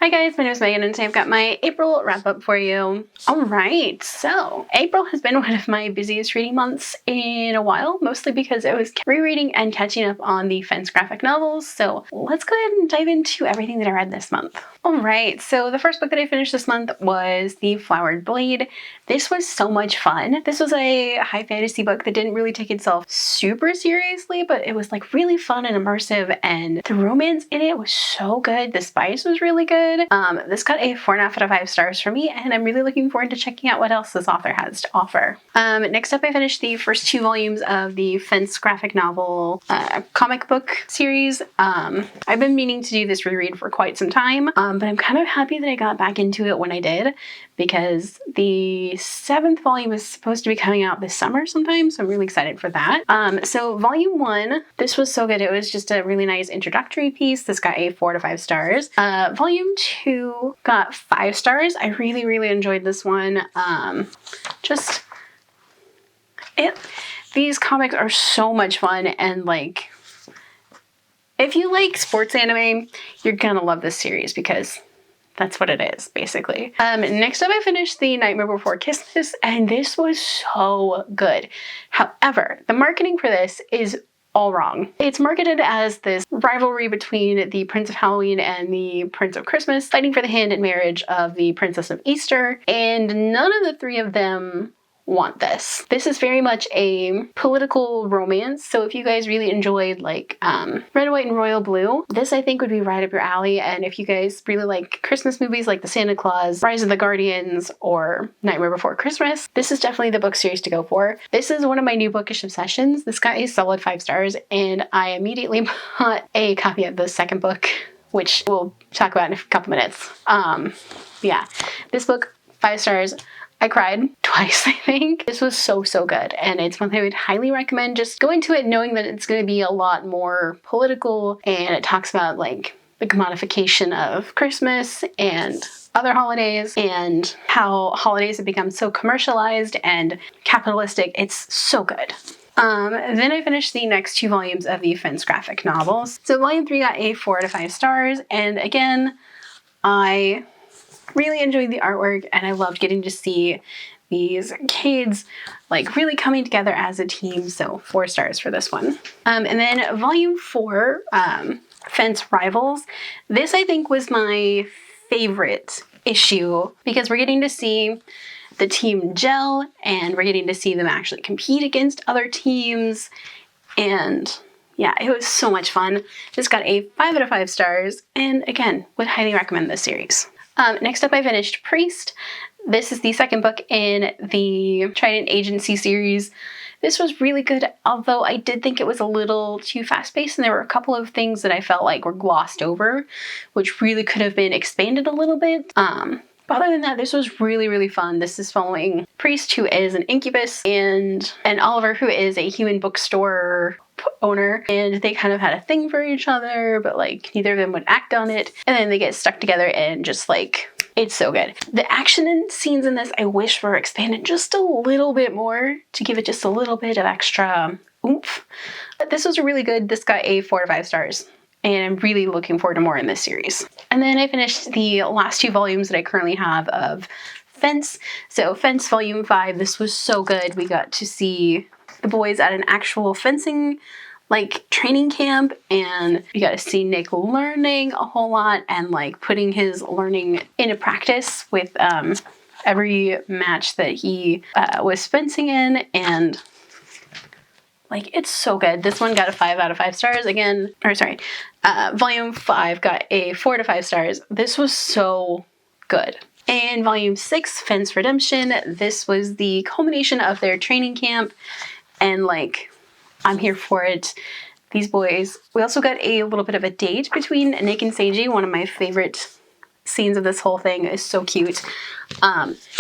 Hi guys, my name is Megan and today I've got my April wrap up for you. Alright, so April has been one of my busiest reading months in a while, mostly because I was rereading and catching up on the Fence graphic novels, so let's go ahead and dive into everything that I read this month. Alright, so the first book that I finished this month was The Flowered Blade. This was so much fun. This was a high fantasy book that didn't really take itself super seriously, but it was like really fun and immersive, and the romance in it was so good. The spice was really good. This got a 4.5 out of 5 stars for me, and I'm really looking forward to checking out what else this author has to offer. Next up, I finished the first 2 volumes of the Fence graphic novel comic book series. I've been meaning to do this reread for quite some time, but I'm kind of happy that I got back into it when I did, because the 7th volume is supposed to be coming out this summer sometime, so I'm really excited for that. So volume 1, this was so good. It was just a really nice introductory piece. This got a 4 out of 5 stars. Volume 2 got 5 stars. I really enjoyed this one. These comics are so much fun, and like, if you like sports anime, you're gonna love this series because that's what it is, basically. Next up, I finished The Nightmare Before Christmas, and this was so good. However, the marketing for this is all wrong. It's marketed as this rivalry between the Prince of Halloween and the Prince of Christmas, fighting for the hand in marriage of the Princess of Easter, and none of the 3 of them want this. This is very much a political romance, so if you guys really enjoyed like Red, White, and Royal Blue, this I think would be right up your alley. And if you guys really like Christmas movies like The Santa Claus, Rise of the Guardians, or Nightmare Before Christmas, this is definitely the book series to go for. This is one of my new bookish obsessions. This got a solid 5 stars, and I immediately bought a copy of the second book, which we'll talk about in a couple minutes. Yeah, this book, 5 stars. I cried twice, I think. This was so good, and it's one thing I would highly recommend. Just go into it knowing that it's going to be a lot more political, and it talks about like the commodification of Christmas and other holidays, and how holidays have become so commercialized and capitalistic. It's so good. Then I finished the next 2 volumes of the Fence graphic novels. So volume 3 got a 4 out of 5 stars, and again, I really enjoyed the artwork, and I loved getting to see these kids like really coming together as a team, so 4 stars for this one. And then volume 4, Fence Rivals, this I think was my favorite issue, because we're getting to see the team gel, and we're getting to see them actually compete against other teams, and yeah, it was so much fun. This got a 5 out of 5 stars, and again, would highly recommend this series. Next up, I finished Priest. This is the second book in the Trident Agency series. This was really good, although I did think it was a little too fast-paced, and there were a couple of things that I felt like were glossed over, which really could have been expanded a little bit. But other than that, this was really fun. This is following Priest, who is an incubus, and Oliver, who is a human bookstore owner, and they kind of had a thing for each other, but like neither of them would act on it, and then they get stuck together, and just like, it's so good. The action and scenes in this I wish were expanded just a little bit more to give it just a little bit of extra oomph. But this was really good. This got a 4 out of 5 stars, and I'm really looking forward to more in this series. And then I finished the last 2 volumes that I currently have of Fence. So Fence Volume 5, this was so good. We got to see the boys at an actual fencing like training camp, and you got to see Nick learning a whole lot and like putting his learning into practice with every match that he was fencing in, and like, it's so good. This one got a 5 out of 5 stars again, or sorry, volume 5 got a 4 out of 5 stars. This was so good. And volume 6, Fence Redemption, this was the culmination of their training camp, and like, I'm here for it. These boys. We also got a little bit of a date between Nick and Seiji. One of my favorite scenes of this whole thing is so cute.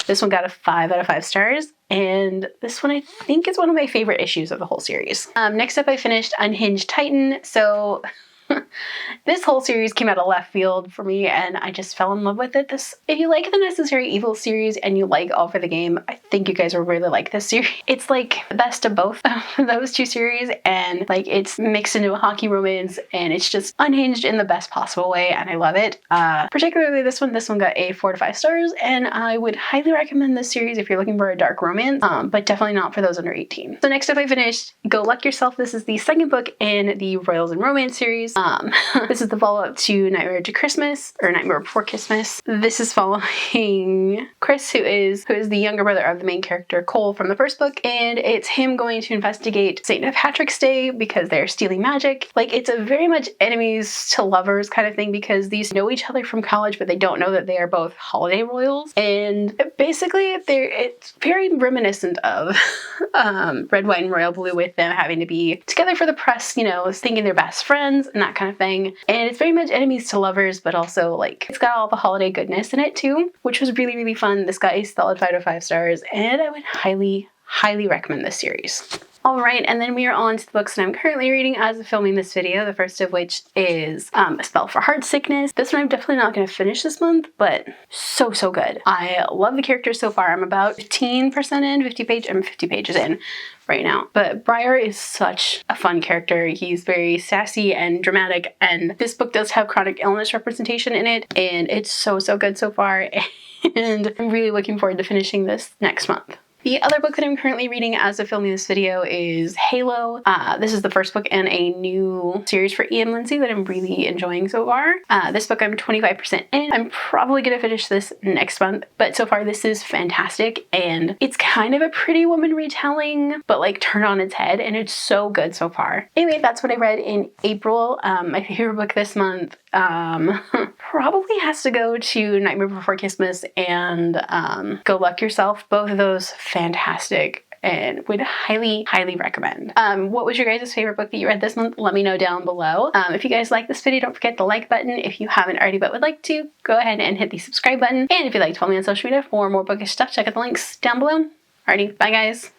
This one got a 5 out of 5 stars, and this one I think is one of my favorite issues of the whole series. Next up, I finished Unhinged Titan. So This whole series came out of left field for me, and I just fell in love with it. If you like the Necessary Evil series and you like All for the Game, I think you guys will really like this series. It's like the best of both of those two series, and like it's mixed into a hockey romance, and it's just unhinged in the best possible way, and I love it. Particularly this one. This one got a 4 to 5 stars, and I would highly recommend this series if you're looking for a dark romance, but definitely not for those under 18. So next up, I finished Go Luck Yourself. This is the second book in the Royals and Romance series. This is the follow-up to Nightmare to Christmas, or Nightmare Before Christmas. This is following Chris, who is the younger brother of the main character, Cole, from the first book, and it's him going to investigate St. Patrick's Day because they're stealing magic. Like, it's a very much enemies to lovers kind of thing, because these know each other from college, but they don't know that they are both holiday royals, and basically it's very reminiscent of Red, White, and Royal Blue, with them having to be together for the press, you know, thinking they're best friends and that kind of thing. And it's very much enemies to lovers, but also like it's got all the holiday goodness in it too, which was really, really fun. This got a solid 5 to 5 stars, and I would highly recommend this series. Alright, and then we are on to the books that I'm currently reading as of filming this video, the first of which is A Spell for Heart Sickness. This one I'm definitely not going to finish this month, but so good. I love the characters so far. I'm about 15% in, 50 pages in right now. But Briar is such a fun character. He's very sassy and dramatic, and this book does have chronic illness representation in it, and it's so good so far, and I'm really looking forward to finishing this next month. The other book that I'm currently reading as of filming this video is Halo. This is the first book in a new series for E.M. Lindsay that I'm really enjoying so far. This book I'm 25% in. I'm probably going to finish this next month, but so far this is fantastic, and it's kind of a Pretty Woman retelling, but like turned on its head, and it's so good so far. Anyway, that's what I read in April. My favorite book this month probably has to go to Nightmare Before Christmas and Go Luck Yourself. Both of those fantastic, and would highly recommend. What was your guys' favorite book that you read this month? Let me know down below. If you guys like this video, don't forget the like button. If you haven't already but would like to, go ahead and hit the subscribe button. And if you'd like to follow me on social media for more bookish stuff, check out the links down below. Alrighty, bye guys.